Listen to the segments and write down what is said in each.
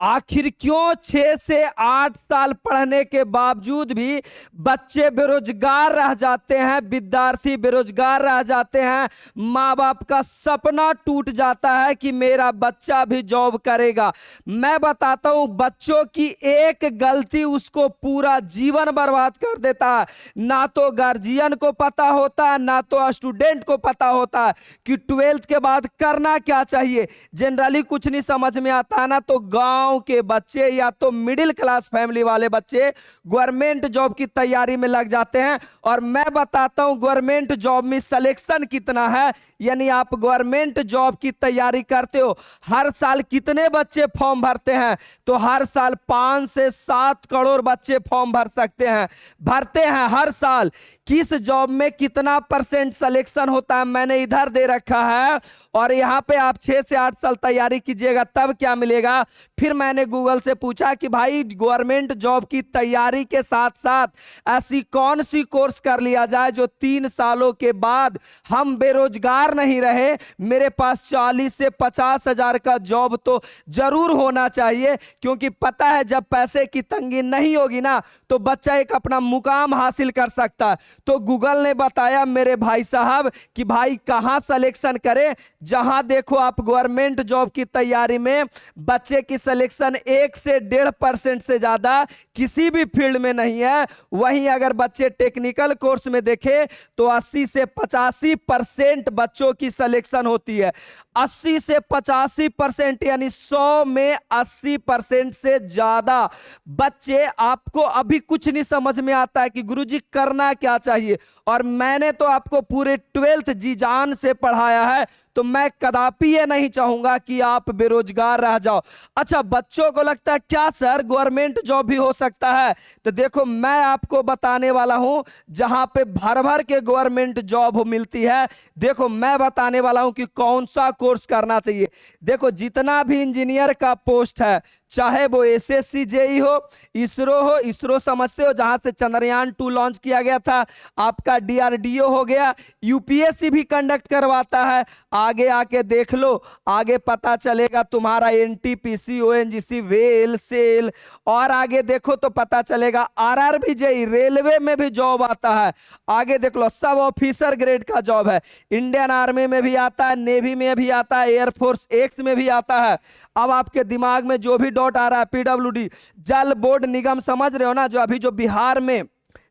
आखिर क्यों 6 से 8 साल पढ़ने के बावजूद भी बच्चे बेरोजगार रह जाते हैं, विद्यार्थी बेरोजगार रह जाते हैं। माँ बाप का सपना टूट जाता है कि मेरा बच्चा भी जॉब करेगा। मैं बताता हूं, बच्चों की एक गलती उसको पूरा जीवन बर्बाद कर देता है। ना तो गार्जियन को पता होता है, ना तो स्टूडेंट को पता होता है कि 12th के बाद करना क्या चाहिए। जनरली कुछ नहीं समझ में आता है ना, तो गांव के बच्चे या तो मिडिल क्लास फैमिली वाले बच्चे गवर्नमेंट जॉब की तैयारी में लग जाते हैं। और मैं बताता हूं गवर्नमेंट जॉब में सिलेक्शन कितना है। यानी आप गवर्नमेंट जॉब की तैयारी करते हो, हर साल कितने बच्चे फॉर्म भरते हैं? तो हर साल 5 से 7 करोड़ बच्चे फॉर्म भर सकते हैं, भरते हैं हर साल। किस जॉब में कितना % सिलेक्शन होता है मैंने इधर दे रखा है। और यहां पे आप 6 से 8 साल तैयारी कीजिएगा तब क्या मिलेगा। फिर मैंने गूगल से पूछा कि भाई गवर्नमेंट जॉब की तैयारी के साथ साथ ऐसी कौन सी कोर्स कर लिया जाए जो 3 सालों के बाद हम बेरोजगार नहीं रहे। मेरे पास 40 से 50 हजार का जॉब तो जरूर होना चाहिए, क्योंकि पता है जब पैसे की तंगी नहीं होगी ना तो बच्चा एक अपना मुकाम हासिल कर सकता है। तो गूगल ने बताया मेरे भाई साहब कि भाई कहां सिलेक्शन करें। जहां देखो आप गवर्नमेंट जॉब की तैयारी में बच्चे की सिलेक्शन 1 से 1.5% से ज्यादा किसी भी फील्ड में नहीं है। वहीं अगर बच्चे टेक्निकल कोर्स में देखें तो 80 से 85% बच्चों की सिलेक्शन होती है। 80 से 85% यानी 100 में 80% से ज्यादा बच्चे, आपको अभी कुछ नहीं समझ में आता है कि गुरुजी करना क्या चाहिए। और मैंने तो आपको पूरे 12th जी जान से पढ़ाया है, तो मैं कदापि ये नहीं चाहूंगा कि आप बेरोजगार रह जाओ। अच्छा, बच्चों को लगता है क्या सर गवर्नमेंट जॉब भी हो सकता है? तो देखो मैं आपको बताने वाला हूं जहां पे भर भर के गवर्नमेंट जॉब मिलती है। देखो मैं बताने वाला हूं कि कौन सा कोर्स करना चाहिए। देखो जितना भी इंजीनियर का पोस्ट है, चाहे वो एसएससी जेई हो, इसरो हो, इसरो समझते हो जहां से चंद्रयान 2 लॉन्च किया गया था, आपका डीआरडीओ हो गया, यूपीएससी भी कंडक्ट करवाता है। आगे आके देख लो, आगे पता चलेगा तुम्हारा एनटीपीसी, ओएनजीसी, वेल, सेल। और आगे देखो तो पता चलेगा आरआरबी जेई, रेलवे में भी जॉब आता है। आगे देख लो सब ऑफिसर ग्रेड का जॉब है, इंडियन आर्मी में भी आता है, नेवी में भी आता है, एयरफोर्स एक्स में भी आता है। अब आपके दिमाग में जो भी डॉट आ रहा है, पीडब्ल्यूडी, जल बोर्ड निगम, समझ रहे हो ना, जो अभी जो बिहार में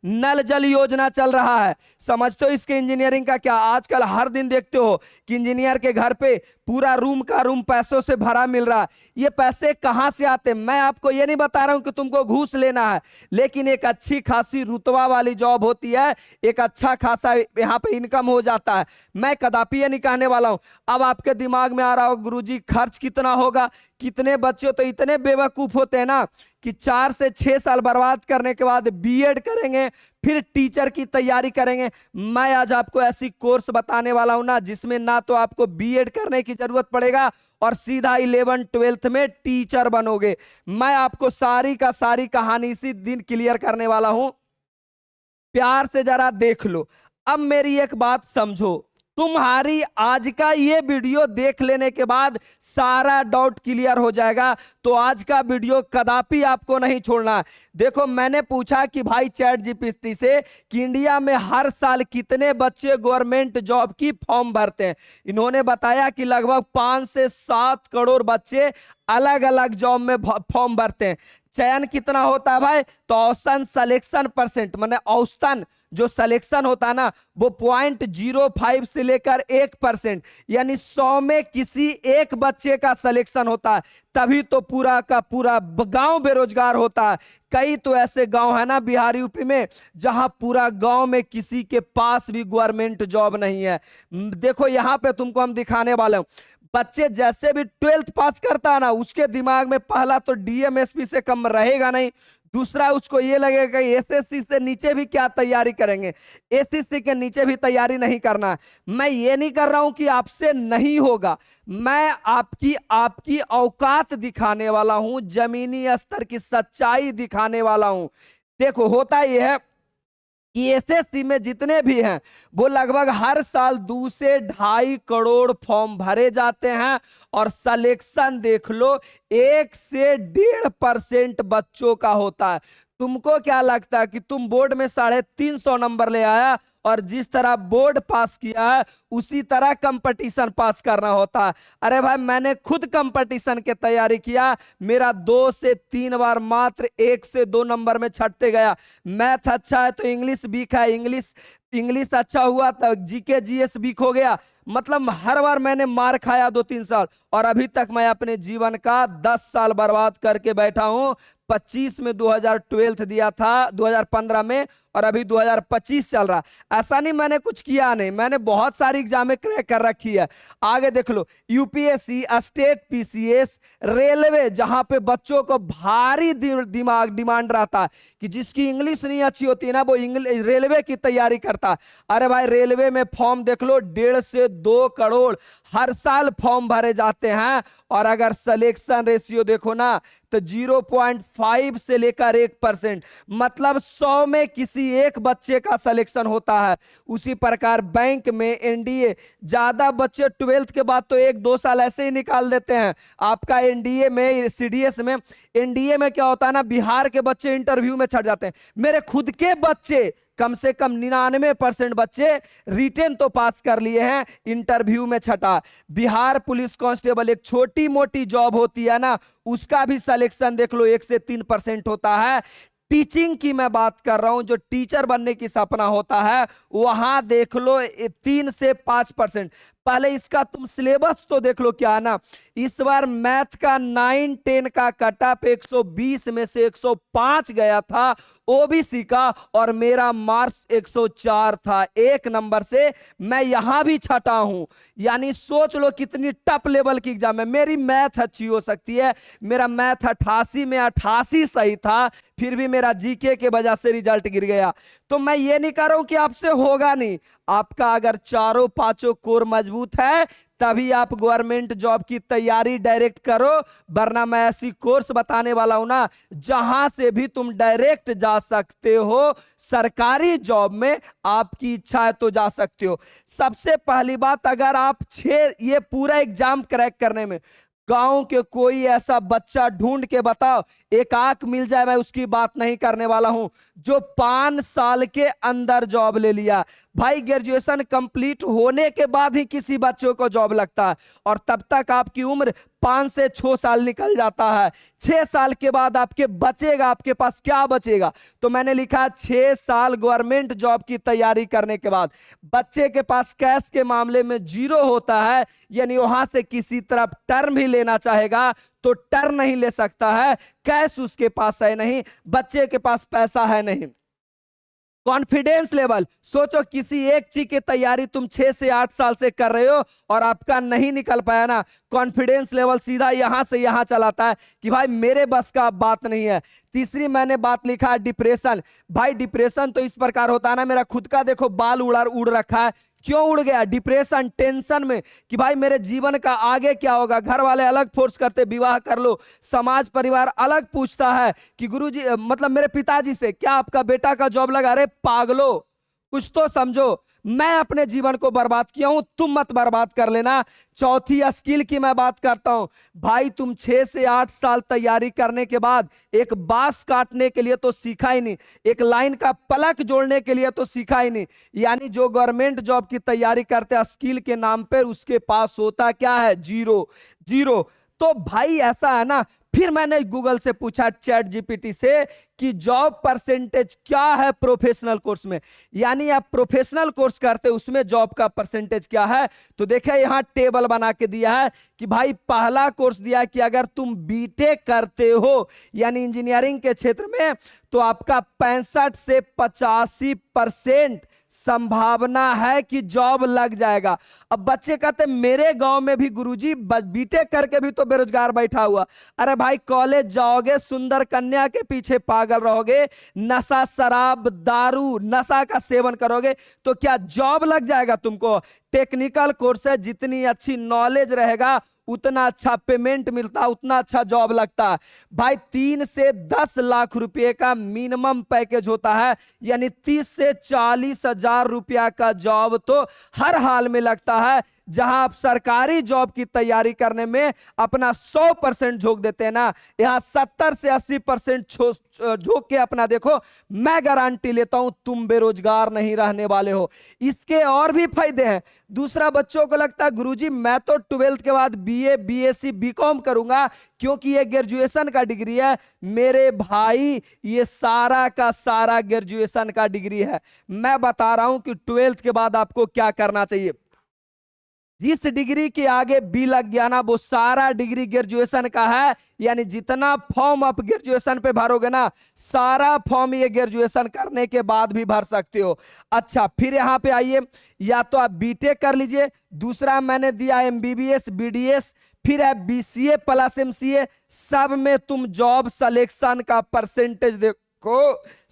नल जल योजना चल रहा है, समझते हो इसके इंजीनियरिंग का क्या? आजकल हर दिन देखते हो कि इंजीनियर के घर पे पूरा रूम का रूम पैसों से भरा मिल रहा है। ये पैसे कहां से आते? मैं आपको ये नहीं बता रहा हूं कि तुमको घूस लेना है, लेकिन एक अच्छी खासी रुतबा वाली जॉब होती है, एक अच्छा खासा यहां पे इनकम हो जाता है। मैं कदापि ये नहीं कहने वाला हूं। अब आपके दिमाग में आ रहा हो गुरुजी खर्च कितना होगा, कितने बच्चे तो इतने बेवकूफ होते हैं ना कि 4 से 6 साल बर्बाद करने के बाद बीएड करेंगे, फिर टीचर की तैयारी करेंगे। मैं आज आपको ऐसी कोर्स बताने वाला हूं ना जिसमें ना तो आपको बीएड करने की जरूरत पड़ेगा और सीधा 11 12th में टीचर बनोगे। मैं आपको सारी का सारी कहानी इसी दिन क्लियर करने वाला हूं। प्यार से जरा देख लो। अब मेरी एक बात समझो, तुम्हारी आज का ये वीडियो देख लेने के बाद सारा डाउट क्लियर हो जाएगा। तो आज का वीडियो कदापि आपको नहीं छोड़ना है। देखो मैंने पूछा कि भाई चैट जीपीटी से कि इंडिया में हर साल कितने बच्चे गवर्नमेंट जॉब की फॉर्म भरते हैं। इन्होंने बताया कि लगभग 5 से 7 करोड़ बच्चे अलग अलग जॉब में फॉर्म भरते हैं। चयन कितना होता है भाई? तो औसतन सिलेक्शन परसेंट, माने औसतन जो सिलेक्शन होता है ना वो 0.05 से लेकर 1%, यानी 100 में किसी एक बच्चे का सिलेक्शन होता है, तभी तो पूरा का पूरा गांव बेरोजगार होता है। कई तो ऐसे गांव है ना बिहार यूपी में जहां पूरा गांव में किसी के पास भी गवर्नमेंट जॉब नहीं है। देखो यहां पे तुमको हम दिखाने वाले हूं, बच्चे जैसे भी 12th पास करता है ना उसके दिमाग में पहला तो डीएमएसपी से कम रहेगा नहीं, दूसरा उसको ये लगेगा एसएससी से नीचे भी क्या तैयारी करेंगे, एसएससी के नीचे भी तैयारी नहीं करना। मैं ये नहीं कर रहा हूं कि आपसे नहीं होगा, मैं आपकी आपकी औकात दिखाने वाला हूं, जमीनी स्तर की सच्चाई दिखाने वाला हूं। देखो होता यह है कि एसएससी में जितने भी हैं वो लगभग हर साल 2 से 2.5 करोड़ फॉर्म भरे जाते हैं और सिलेक्शन देख लो 1 से 1.5% बच्चों का होता है। तुमको क्या लगता है कि तुम बोर्ड में 350 नंबर ले आया और जिस तरह बोर्ड पास किया है उसी तरह कंपटीशन पास करना होता है? अरे भाई मैंने खुद कंपटीशन के तैयारी किया, मेरा 2 से 3 बार मात्र 1 से 2 नंबर में छटते गया। मैथ अच्छा है तो इंग्लिश वीक है, इंग्लिश अच्छा हुआ तो जीके जीएस वीक हो गया। मतलब हर बार मैंने मार खाया 2-3 साल और अभी तक मैं अपने जीवन का 10 साल बर्बाद करके बैठा हूं। 25 में 2012 दिया था, 2015 में, और अभी 2025 चल रहा। ऐसा नहीं मैंने कुछ किया नहीं, मैंने बहुत सारी एग्जामें क्रैक कर रखी है। आगे देख लो, यूपीएससी, स्टेट पीसीएस, रेलवे, जहां पे बच्चों को भारी दिमाग डिमांड रहता है कि जिसकी इंग्लिश नहीं अच्छी होती है ना वो रेलवे की तैयारी करता। अरे भाई रेलवे में फॉर्म देख लो 1.5 से 2 करोड़ हर साल फॉर्म भरे जाते हैं और अगर सिलेक्शन रेशियो देखो ना तो 0.5 से लेकर 1%, मतलब 100 में किसी एक बच्चे का सिलेक्शन होता है। उसी प्रकार बैंक में एनडीए, ज्यादा बच्चे 12th के बाद तो 1-2 साल ऐसे ही निकाल देते हैं। आपका एनडीए में, सीडीएस में, एनडीए में क्या होता है ना, बिहार के बच्चे इंटरव्यू में छट जाते हैं। मेरे खुद के बच्चे कम से कम 99% बच्चे रिटेन तो पास कर लिए हैं, इंटरव्यू में छटा। बिहार पुलिस कांस्टेबल एक छोटी मोटी जॉब होती है ना, उसका भी सिलेक्शन देख लो 1 से 3% होता है। टीचिंग की मैं बात कर रहा हूं, जो टीचर बनने की सपना होता है वहां देख लो 3 से 5%। पहले इसका तुम सिलेबस तो देख लो क्या है ना। इस बार मैथ का 9-10 का कटअप 120 में से 105 गया था ओबीसी का, और मेरा मार्क्स 104 था। 1 नंबर से मैं यहां भी छटा हूं। यानी सोच लो कितनी टफ लेवल की एग्जाम है। मेरी मैथ अच्छी हो सकती है, मेरा मैथ 88 में 88 सही था, फिर भी मेरा जीके के वजह से रिजल्ट गिर गया। तो मैं ये नहीं कह रहा हूं कि आपसे होगा नहीं, आपका अगर 4-5 कोर मजबूत है तभी आप गवर्नमेंट जॉब की तैयारी डायरेक्ट करो, वरना मैं ऐसी कोर्स बताने वाला हूं ना जहां से भी तुम डायरेक्ट जा सकते हो सरकारी जॉब में। आपकी इच्छा है तो जा सकते हो। सबसे पहली बात, अगर आप ये पूरा एग्जाम क्रैक करने में गांव के कोई ऐसा बच्चा ढूंढ के बताओ, एक आंख मिल जाए, मैं उसकी बात नहीं करने वाला हूं, जो 5 साल के अंदर जॉब ले लिया। भाई ग्रेजुएशन कंप्लीट होने के बाद ही किसी बच्चों को जॉब लगता है और तब तक आपकी उम्र 5 से 6 साल निकल जाता है। 6 साल के बाद आपके बचेगा, आपके पास क्या बचेगा? तो मैंने लिखा 6 साल गवर्नमेंट जॉब की तैयारी करने के बाद बच्चे के पास कैश के मामले में 0 होता है, यानी वहां से किसी तरफ टर्म भी लेना चाहेगा तो टर्म नहीं ले सकता है, कैश उसके पास है नहीं, बच्चे के पास पैसा है नहीं। कॉन्फिडेंस लेवल, सोचो किसी एक चीज की तैयारी तुम 6 से 8 साल से कर रहे हो और आपका नहीं निकल पाया ना, कॉन्फिडेंस लेवल सीधा यहां से यहां चलाता है कि भाई मेरे बस का बात नहीं है। तीसरी मैंने बात लिखा डिप्रेशन। भाई डिप्रेशन तो इस प्रकार होता है ना, मेरा खुद का देखो बाल उड़ रखा है। क्यों उड़ गया? डिप्रेशन, टेंशन में कि भाई मेरे जीवन का आगे क्या होगा। घर वाले अलग फोर्स करते विवाह कर लो, समाज परिवार अलग पूछता है कि गुरुजी, मतलब मेरे पिताजी से, क्या आपका बेटा का जॉब लगा? अरे पागलो, कुछ तो समझो। मैं अपने जीवन को बर्बाद किया हूं, तुम मत बर्बाद कर लेना। चौथी स्किल की मैं बात करता हूं। भाई तुम 6 से 8 साल तैयारी करने के बाद एक बांस काटने के लिए तो सीखा ही नहीं, एक लाइन का पलक जोड़ने के लिए तो सीखा ही नहीं। यानी जो गवर्नमेंट जॉब की तैयारी करते हैं स्किल के नाम पर, उसके पास होता क्या है? 0। तो भाई ऐसा है ना, फिर मैंने गूगल से पूछा, चैट जीपीटी से, कि जॉब परसेंटेज क्या है प्रोफेशनल कोर्स में, यानी आप प्रोफेशनल कोर्स करते उसमें जॉब का परसेंटेज क्या है। तो देखिए यहां टेबल बना के दिया है कि भाई पहला कोर्स दिया है कि अगर तुम बीटेक करते हो यानी इंजीनियरिंग के क्षेत्र में, तो आपका 65 से 85% संभावना है कि जॉब लग जाएगा। अब बच्चे कहते मेरे गांव में भी गुरुजी बीटेक करके भी तो बेरोजगार बैठा हुआ। अरे भाई कॉलेज जाओगे, सुंदर कन्या के पीछे पागल रहोगे, नशा, शराब, दारू, नशा का सेवन करोगे तो क्या जॉब लग जाएगा तुमको? टेक्निकल कोर्स है, जितनी अच्छी नॉलेज रहेगा उतना अच्छा पेमेंट मिलता, उतना अच्छा जॉब लगता है भाई। 3 से 10 लाख रुपए का मिनिमम पैकेज होता है, यानी 30 से 40 हजार रुपया का जॉब तो हर हाल में लगता है। जहां आप सरकारी जॉब की तैयारी करने में अपना 100% झोंक देते हैं ना, यहां 70 से 80% झोंक के अपना देखो, मैं गारंटी लेता हूं तुम बेरोजगार नहीं रहने वाले हो। इसके और भी फायदे हैं। दूसरा, बच्चों को लगता है गुरुजी मैं तो 12th के बाद बीए, बीएससी, बीकॉम करूंगा क्योंकि ये ग्रेजुएशन का डिग्री है। मेरे भाई ये सारा का सारा ग्रेजुएशन का डिग्री है। मैं बता रहा हूं कि 12th के बाद आपको क्या करना चाहिए। जिस डिग्री के आगे बी लग गया ना, वो सारा डिग्री ग्रेजुएशन का है, यानी जितना फॉर्म आप ग्रेजुएशन पे भरोगे ना, सारा फॉर्म ये ग्रेजुएशन करने के बाद भी भर सकते हो। अच्छा, फिर यहां पे आइए, या तो आप बीटेक कर लीजिए, दूसरा मैंने दिया एमबीबीएस, बीडीएस, फिर है बीसीए प्लस एमसीए। सब में तुम जॉब सिलेक्शन का परसेंटेज देखो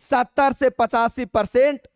70 से 85%,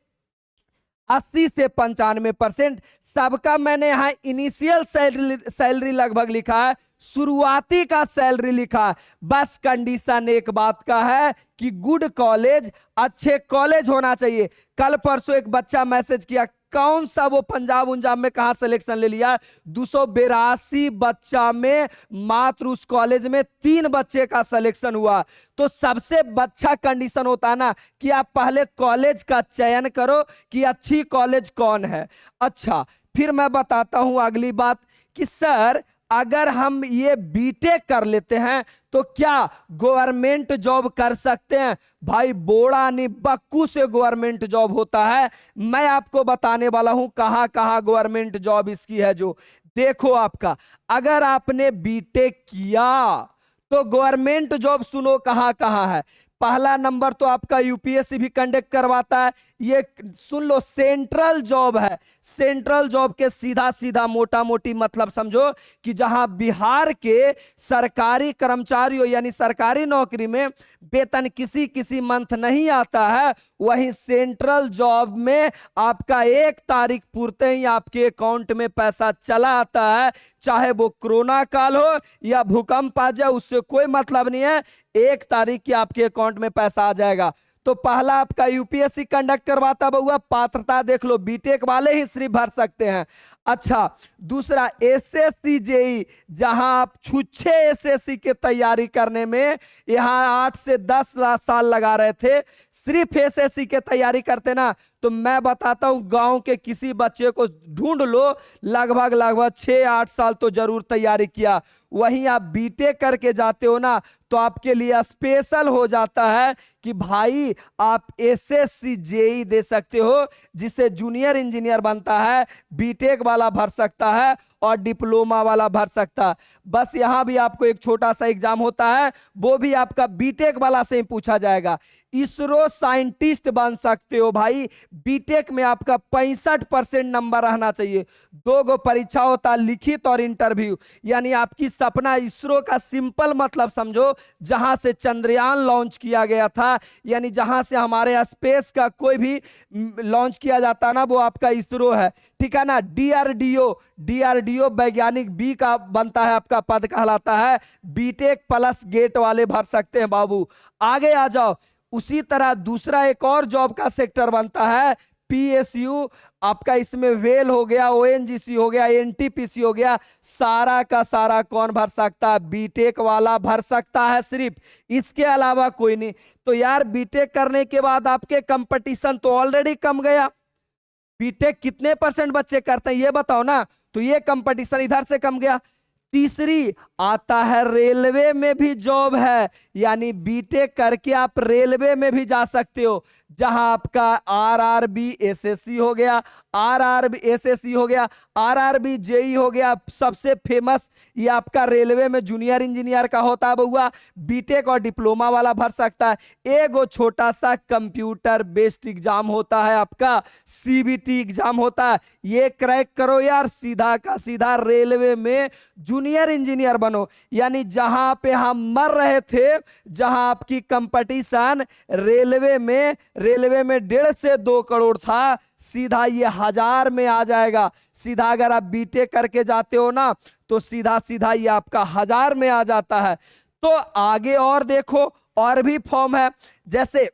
80 से 95%। सबका मैंने यहां इनिशियल सैलरी लगभग लिखा है, शुरुआती का सैलरी लिखा है। बस कंडीशन एक बात का है कि गुड कॉलेज, अच्छे कॉलेज होना चाहिए। कल परसों एक बच्चा मैसेज किया, कौन सा वो पंजाब उंजाब में कहां सिलेक्शन ले लिया। 282 बच्चा में मात्र उस कॉलेज में 3 बच्चे का सिलेक्शन हुआ। तो सबसे अच्छा कंडीशन होता है ना कि आप पहले कॉलेज का चयन करो कि अच्छी कॉलेज कौन है। अच्छा, फिर मैं बताता हूं अगली बात कि सर अगर हम ये बीटेक कर लेते हैं तो क्या गवर्नमेंट जॉब कर सकते हैं? भाई बोड़ा नहीं बक्कू से गवर्नमेंट जॉब होता है। मैं आपको बताने वाला हूं कहां कहां गवर्नमेंट जॉब इसकी है। जो देखो, आपका अगर आपने बीटेक किया तो गवर्नमेंट जॉब सुनो कहां कहां है। पहला नंबर तो आपका यूपीएससी भी कंडक्ट करवाता है। ये सुन लो, सेंट्रल जॉब है। सेंट्रल जॉब के सीधा सीधा मोटा मोटी मतलब समझो कि जहां बिहार के सरकारी कर्मचारियों यानी सरकारी नौकरी में वेतन किसी किसी मंथ नहीं आता है, वहीं सेंट्रल जॉब में आपका 1 तारीख पूर्ते ही आपके अकाउंट में पैसा चला आता है। चाहे वो कोरोना काल हो या भूकंप आ जाए, उससे कोई मतलब नहीं है, 1 तारीख की आपके अकाउंट में पैसा आ जाएगा। तो पहला आपका यूपीएससी कंडक्ट करवाता बउआ, पात्रता देख लो, बीटेक वाले ही सिर्फ भर सकते हैं। अच्छा, दूसरा एसएससी जेई, जहां आप छुच्छे एसएससी के तैयारी करने में यहां 8 से 10 साल लगा रहे थे, सिर्फ एसएससी के तैयारी करते ना, तो मैं बताता हूं गांव के किसी बच्चे को ढूंढ लो, लगभग 6-8 साल तो जरूर तैयारी किया। वहीं आप बीटेक करके जाते हो ना, तो आपके लिए स्पेशल हो जाता है कि भाई आप एसएससी जेई दे सकते हो, जिससे जूनियर इंजीनियर बनता है, बीटेक वाला भर सकता है और डिप्लोमा वाला भर सकता है। बस यहां भी आपको एक छोटा सा एग्जाम होता है, वो भी आपका बीटेक वाला से ही पूछा जाएगा। इसरो साइंटिस्ट बन सकते हो भाई, बीटेक में आपका 65% नंबर रहना चाहिए। 2 गो परीक्षा होता है, लिखित और इंटरव्यू। यानी आपकी सपना इसरो का सिंपल मतलब समझो, जहां से चंद्रयान लॉन्च किया गया था, यानी जहां से हमारे स्पेस का कोई भी लॉन्च किया जाता ना, वो आपका इसरो है, ठीक है ना। डीआरडीओ वैज्ञानिक बी का बनता है, आपका पद कहलाता है। बीटेक प्लस गेट वाले भर सकते हैं बाबू। आगे आ जाओ, उसी तरह दूसरा एक और जॉब का सेक्टर बनता है पीएसयू, आपका इसमें वेल हो गया, ओएनजीसी हो गया, एनटीपीसी हो गया। सारा का सारा कौन भर सकता है? बीटेक वाला भर सकता है सिर्फ, इसके अलावा कोई नहीं। तो यार बीटेक करने के बाद आपके कंपटीशन तो ऑलरेडी कम गया। बीटेक कितने % बच्चे करते हैं ये बताओ ना, तो ये कंपटीशन इधर से कम गया। तीसरी आता है रेलवे में भी जॉब है, यानी बीटेक करके आप रेलवे में भी जा सकते हो, जहां आपका आरआरबी एसएससी हो गया, आरआरबी एसएससी हो गया, आरआरबी जेई हो गया। सबसे फेमस ये आपका रेलवे में जूनियर इंजीनियर का होता है बउआ। बीटेक और डिप्लोमा वाला भर सकता है। एगो छोटा सा कंप्यूटर बेस्ड एग्जाम होता है, आपका सीबीटी एग्जाम होता है, ये क्रैक करो यार, सीधा का सीधा रेलवे में जूनियर इंजीनियर बनो। यानी जहां पे हम मर रहे थे, जहां आपकी कंपटीशन रेलवे में 1.5 से 2 करोड़ था, सीधा ये 1000 में आ जाएगा। सीधा अगर आप बीटेक करके जाते हो ना, तो सीधा सीधा ये आपका 1000 में आ जाता है। तो आगे और देखो, और भी फॉर्म है, जैसे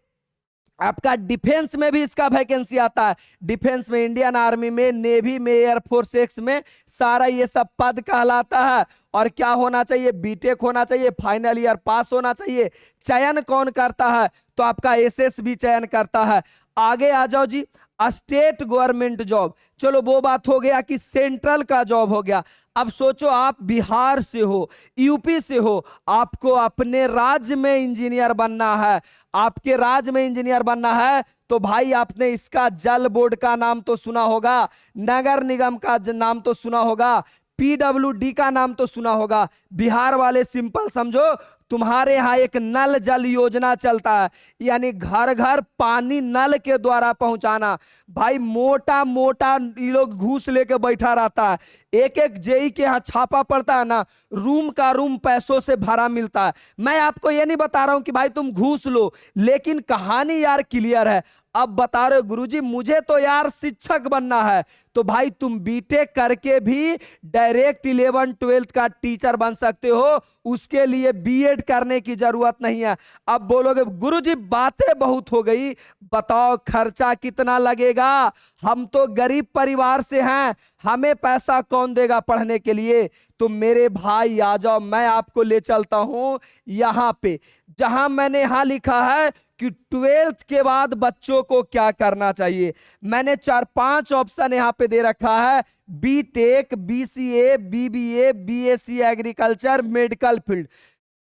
आपका डिफेंस में भी इसका वैकेंसी आता है। डिफेंस में, इंडियन आर्मी में, नेवी में, एयरफोर्स एक्स में, सारा ये सब पद कहलाता है। और क्या होना चाहिए? बीटेक होना चाहिए, फाइनल ईयर पास होना चाहिए। चयन कौन करता है? तो आपका एसएसबी चयन करता है। आगे आ जाओ जी, स्टेट गवर्नमेंट जॉब। चलो वो बात हो गया कि सेंट्रल का जॉब हो गया। अब सोचो, आप बिहार से हो, यूपी से हो, आपको अपने राज्य में इंजीनियर बनना है। आपके राज्य में इंजीनियर बनना है तो भाई आपने इसका जल बोर्ड का नाम तो सुना होगा, नगर निगम का नाम तो सुना होगा, पीडब्ल्यूडी का नाम तो सुना होगा। बिहार वाले सिंपल समझो, तुम्हारे यहां एक नल जल योजना चलता है, यानी घर घर पानी नल के द्वारा पहुंचाना। भाई मोटा मोटा ये लोग घूस लेके बैठा रहता है। एक एक जेई के यहाँ छापा पड़ता है ना, रूम का रूम पैसों से भरा मिलता है। मैं आपको ये नहीं बता रहा हूं कि भाई तुम घूस लो, लेकिन कहानी यार क्लियर है। अब बता रहे गुरुजी मुझे तो यार शिक्षक बनना है, तो भाई तुम बीटेक करके भी डायरेक्ट 11 12 का टीचर बन सकते हो, उसके लिए बीएड करने की जरूरत नहीं है। अब बोलोगे गुरुजी बातें बहुत हो गई, बताओ खर्चा कितना लगेगा? हम तो गरीब परिवार से हैं, हमें पैसा कौन देगा पढ़ने के लिए? तो मेरे भाई आ जाओ, मैं आपको ले चलता हूं यहां पे, जहां मैंने यहां लिखा है कि 12th के बाद बच्चों को क्या करना चाहिए। मैंने 4-5 ऑप्शन यहां पे दे रखा है, BTech, BCA, BBA, BSc agriculture, medical field.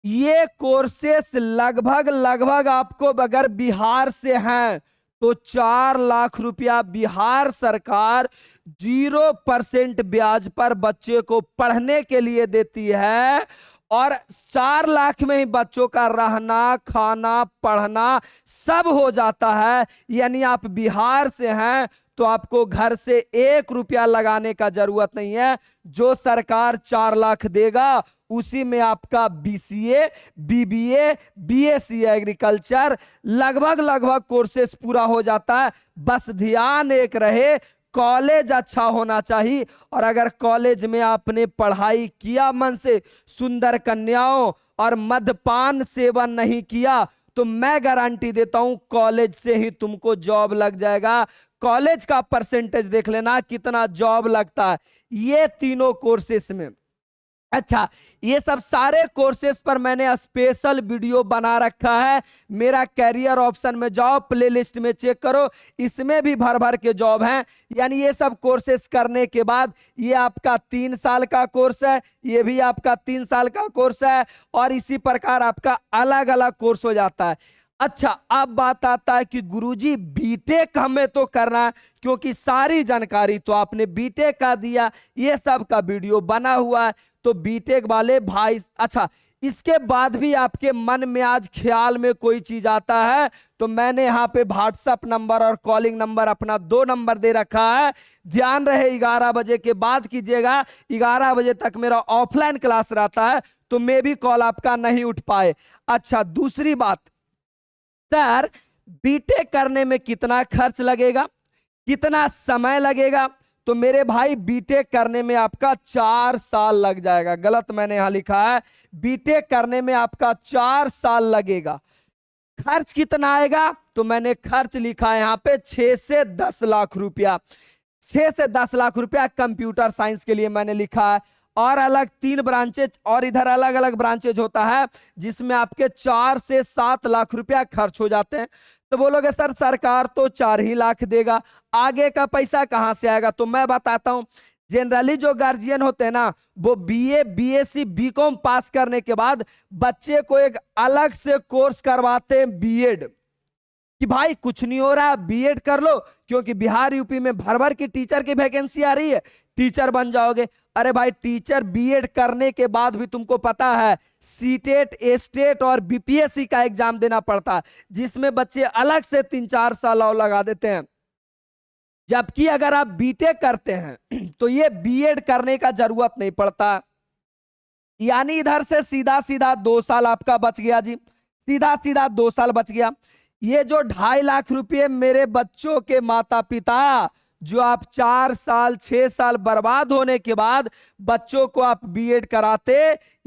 ये कोर्सेस लगभग लगभग आपको अगर बिहार से हैं तो 4 लाख रुपया बिहार सरकार 0% ब्याज पर बच्चे को पढ़ने के लिए देती है। और 4 लाख में ही बच्चों का रहना, खाना, पढ़ना सब हो जाता है। यानी आप बिहार से हैं तो आपको घर से 1 रुपया लगाने का जरूरत नहीं है। जो सरकार 4 लाख देगा उसी में आपका बीसीए, बीबीए, बीएससी एग्रीकल्चर लगभग लगभग कोर्सेस पूरा हो जाता है। बस ध्यान एक रहे, कॉलेज अच्छा होना चाहिए। और अगर कॉलेज में आपने पढ़ाई किया मन से, सुंदर कन्याओं और मद्यपान सेवन नहीं किया, तो मैं गारंटी देता हूं कॉलेज से ही तुमको जॉब लग जाएगा। कॉलेज का परसेंटेज देख लेना कितना जॉब लगता है ये तीनों कोर्सेस में। अच्छा, ये सब सारे कोर्सेस पर मैंने स्पेशल वीडियो बना रखा है। मेरा कैरियर ऑप्शन में जाओ, प्लेलिस्ट में चेक करो, इसमें भी भर भर के जॉब हैं। यानी ये सब कोर्सेस करने के बाद ये आपका 3 साल का कोर्स है, ये भी आपका 3 साल का कोर्स है, और इसी प्रकार आपका अलग अलग कोर्स हो जाता है। अच्छा, अब बात आता है कि गुरुजी बीटेक हमें तो करना है, क्योंकि सारी जानकारी तो आपने बीटेक का दिया, ये सब का वीडियो बना हुआ है। तो बीटेक वाले भाई, अच्छा इसके बाद भी आपके मन में आज ख्याल में कोई चीज आता है तो मैंने यहाँ पे व्हाट्सएप नंबर और कॉलिंग नंबर अपना 2 नंबर दे रखा है। ध्यान रहे 11 बजे के बाद कीजिएगा, 11 बजे तक मेरा ऑफलाइन क्लास रहता है, तो मे भी कॉल आपका नहीं उठ पाए। अच्छा, दूसरी बात, सर बीटेक करने में कितना खर्च लगेगा, कितना समय लगेगा? तो मेरे भाई बीटेक करने में आपका 4 साल लग जाएगा। गलत मैंने यहां लिखा है, बीटेक करने में आपका 4 साल लगेगा। खर्च कितना आएगा? तो मैंने खर्च लिखा है यहां पे 6 से 10 लाख रुपया। 6 से 10 लाख रुपया कंप्यूटर साइंस के लिए मैंने लिखा है। और अलग 3 ब्रांचेज और इधर अलग अलग ब्रांचेज होता है जिसमें आपके 4 से 7 लाख रुपया खर्च हो जाते हैं। तो बोलोगे सर सरकार तो 4 ही लाख देगा, आगे का पैसा कहां से आएगा? तो मैं बताता हूं, जनरली जो गार्जियन होते हैं ना, वो बीए, बीएससी, बीकॉम पास करने के बाद बच्चे को एक अलग से कोर्स करवाते हैं बीएड, कि भाई कुछ नहीं हो रहा बीएड कर लो, क्योंकि बिहार यूपी में भर भर की टीचर की वैकेंसी आ रही है, टीचर बन जाओगे। अरे भाई टीचर बीएड करने के बाद भी तुमको पता है सीटेट, एस्टेट और बीपीएससी का एग्जाम देना पड़ता है, जिसमें बच्चे अलग से 3-4 साल और लगा देते हैं। जबकि अगर आप बीटेक करते हैं तो ये बीएड करने का जरूरत नहीं पड़ता। यानी इधर से सीधा सीधा 2 साल आपका बच गया जी, सीधा सीधा 2 साल बच गया। ये जो 2.5 लाख रुपए मेरे बच्चों के माता पिता जो आप 4 साल 6 साल बर्बाद होने के बाद बच्चों को आप बीएड कराते,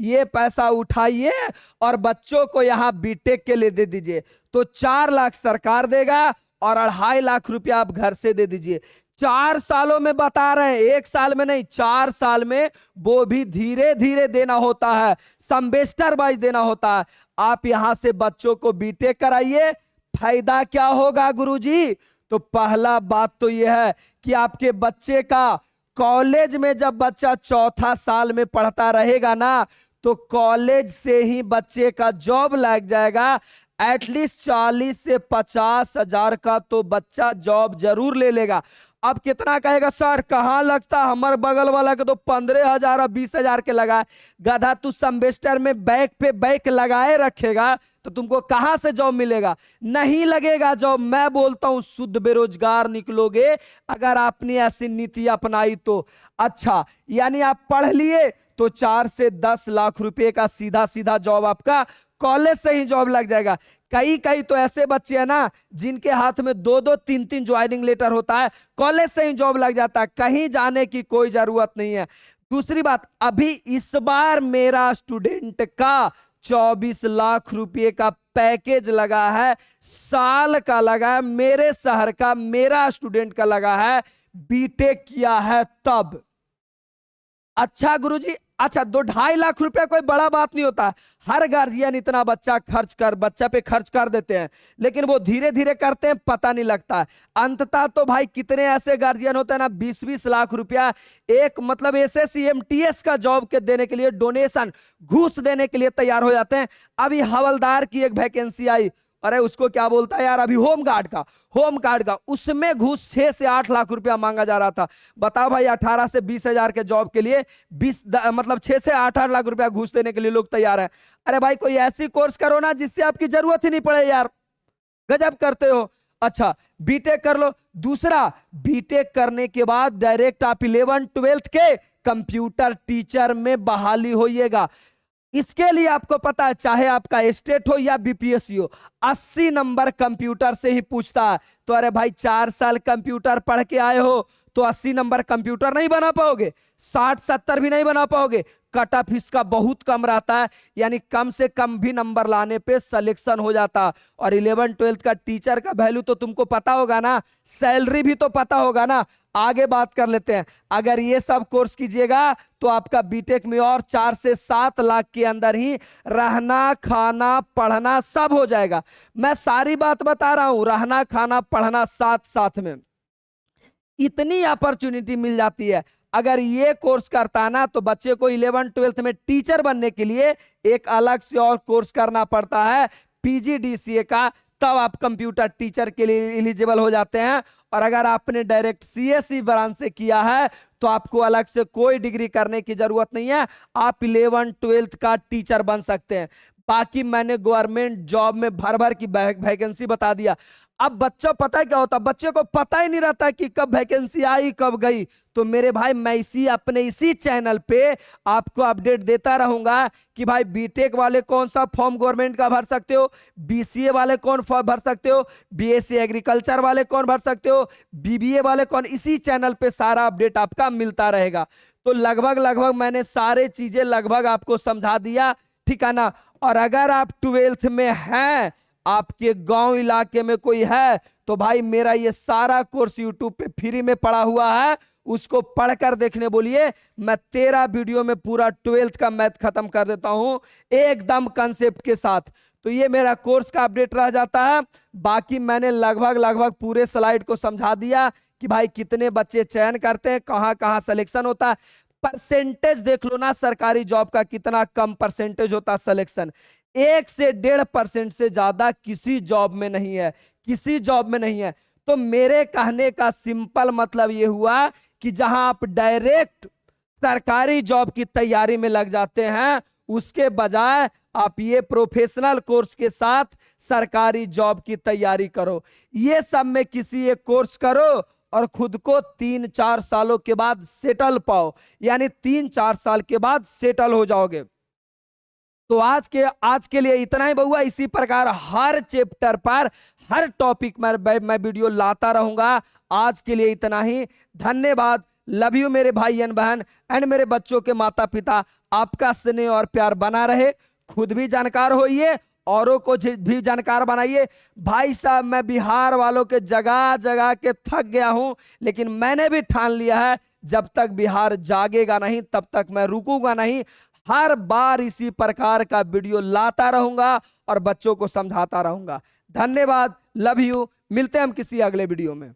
ये पैसा उठाइए और बच्चों को यहां बीटेक के लिए दे दीजिए। तो 4 लाख सरकार देगा और 2.5 लाख रुपया आप घर से दे दीजिए। 4 सालों में बता रहे हैं, 1 साल में नहीं, 4 साल में, वो भी धीरे धीरे देना होता है, सेमेस्टर वाइज देना होता है। आप यहां से बच्चों को बीटेक कराइए। फायदा क्या होगा गुरुजी? तो पहला बात तो यह है कि आपके बच्चे का कॉलेज में, जब बच्चा चौथा साल में पढ़ता रहेगा ना, तो कॉलेज से ही बच्चे का जॉब लग जाएगा। एटलीस्ट 40 से 50 हजार का तो बच्चा जॉब जरूर ले लेगा। अब कितना कहेगा सर, कहां लगता, हमारे बगल वाला के तो 15,000 और 20,000 के लगा। गधा, तू सेमेस्टर में बैक पे बैक लगाए रखेगा तो तुमको कहां से जॉब मिलेगा? नहीं लगेगा जॉब। मैं बोलता हूं शुद्ध बेरोजगार निकलोगे अगर आपने ऐसी नीति अपनाई तो। अच्छा, यानी आप पढ़ लिए तो 4 से 10 लाख रुपए का सीधा सीधा जॉब आपका कॉलेज से ही जॉब लग जाएगा। कई कई तो ऐसे बच्चे हैं ना जिनके हाथ में 2-2 3-3 ज्वाइनिंग लेटर होता है, कॉलेज से ही जॉब लग जाता है, कहीं जाने की कोई जरूरत नहीं है। दूसरी बात, अभी इस बार मेरा स्टूडेंट का 24 लाख रुपए का पैकेज लगा है, साल का लगा है, मेरे शहर का, मेरा स्टूडेंट का लगा है, बीटेक किया है तब। अच्छा गुरुजी, अच्छा 2-2.5 लाख रुपया कोई बड़ा बात नहीं होता। हर गार्जियन इतना बच्चा पे खर्च कर देते हैं, लेकिन वो धीरे धीरे करते हैं, पता नहीं लगता। अंततः तो भाई कितने ऐसे गार्जियन होते हैं ना, 20-20 लाख रुपया एक मतलब एसएससी एमटीएस का जॉब के देने के लिए डोनेशन, घूस देने के लिए तैयार हो जाते हैं। अभी हवलदार की एक वैकेंसी आई, अरे उसको क्या बोलता है यार, अभी होमगार्ड का उसमें घूस 6 से 8 लाख रुपया मांगा जा रहा था। बताओ भाई, 18 से 20 हजार के जॉब के लिए 6 से 8 लाख रुपया घूस देने के लिए लोग तैयार है। अरे भाई कोई ऐसी कोर्स करो ना जिससे आपकी जरूरत ही नहीं पड़े यार, गजब करते हो। अच्छा, बीटेक कर लो। दूसरा, बीटेक करने के बाद डायरेक्ट आप 11-12 के कंप्यूटर टीचर में बहाली होइएगा। इसके लिए आपको पता है, चाहे आपका स्टेट हो या बीपीएससी हो, 80 नंबर कंप्यूटर से ही पूछता है। तो अरे भाई 4 साल कंप्यूटर पढ़ के आए हो तो 80 नंबर कंप्यूटर नहीं बना पाओगे, 60-70 भी नहीं बना पाओगे। कट ऑफ इसका बहुत कम रहता है, यानी कम से कम भी नंबर लाने पे सिलेक्शन हो जाता। और 11-12 का टीचर का वैल्यू तो तुमको पता होगा ना, सैलरी भी तो पता होगा ना। आगे बात कर लेते हैं। अगर ये सब कोर्स कीजिएगा तो आपका बीटेक में और 4 से 7 लाख के अंदर ही रहना खाना पढ़ना सब हो जाएगा। मैं सारी बात बता रहा हूं, रहना खाना पढ़ना साथ साथ में, इतनी अपॉर्चुनिटी मिल जाती है। अगर ये कोर्स करता है ना तो बच्चे को 11-12 में टीचर बनने के लिए एक अलग से और कोर्स करना पड़ता है, पीजीडीसीए का, तब आप कंप्यूटर टीचर के लिए एलिजिबल हो जाते हैं। और अगर आपने डायरेक्ट सीएसई ब्रांच से किया है तो आपको अलग से कोई डिग्री करने की जरूरत नहीं है, आप 11-12 का टीचर बन सकते हैं। बाकी मैंने गवर्नमेंट जॉब में भर भर की वैकेंसी बता दिया। अब बच्चा पता है क्या होता है, बच्चे को पता ही नहीं रहता कि कब वैकेंसी आई कब गई। तो मेरे भाई मैं इसी चैनल पे आपको अपडेट देता रहूंगा कि भाई बीटेक वाले कौन सा फॉर्म गवर्नमेंट का भर सकते हो, बीसीए वाले कौन फॉर्म भर सकते हो, बीएससी एग्रीकल्चर वाले कौन भर सकते हो, बीबीए वाले कौन। इसी चैनल पे सारा अपडेट आपका मिलता रहेगा। तो लगभग मैंने सारे चीजें लगभग आपको समझा दिया, ठीक है ना। और अगर आप 12th में हैं, आपके गांव इलाके में कोई है, तो भाई मेरा ये सारा कोर्स यूट्यूब पे फ्री में पड़ा हुआ है, उसको पढ़कर देखने बोलिए। मैं 13 वीडियो में पूरा 12th का मैथ खत्म कर देता हूं एकदम कंसेप्ट के साथ। तो ये मेरा कोर्स का अपडेट रह जाता है। बाकी मैंने लगभग पूरे स्लाइड को समझा दिया कि भाई कितने बच्चे चयन करते हैं, कहां कहां सिलेक्शन होता है। परसेंटेज देख लो ना, सरकारी जॉब का कितना कम परसेंटेज होता है सिलेक्शन, 1 से 1.5% से ज्यादा किसी जॉब में नहीं है, किसी जॉब में नहीं है। तो मेरे कहने का सिंपल मतलब ये हुआ कि जहां आप डायरेक्ट सरकारी जॉब की तैयारी में लग जाते हैं, उसके बजाय आप ये प्रोफेशनल कोर्स के साथ सरकारी जॉब की तैयारी करो। ये सब में किसी एक कोर्स करो और खुद को 3-4 सालों के बाद सेटल पाओ, यानी 3-4 साल के बाद सेटल हो जाओगे। तो आज के लिए इतना ही बहुआ। इसी प्रकार हर चैप्टर पर, हर टॉपिक में मैं वीडियो लाता रहूंगा। आज के लिए इतना ही, धन्यवाद। लव यू मेरे भाई एंड बहन एंड मेरे बच्चों के माता पिता। आपका स्नेह और प्यार बना रहे, खुद भी जानकार होइए, औरों को भी जानकार बनाइए। भाई साहब, मैं बिहार वालों के जगह जगह के थक गया हूं, लेकिन मैंने भी ठान लिया है जब तक बिहार जागेगा नहीं तब तक मैं रुकूंगा नहीं। हर बार इसी प्रकार का वीडियो लाता रहूंगा और बच्चों को समझाता रहूंगा। धन्यवाद, लव यू। मिलते हैं हम किसी अगले वीडियो में।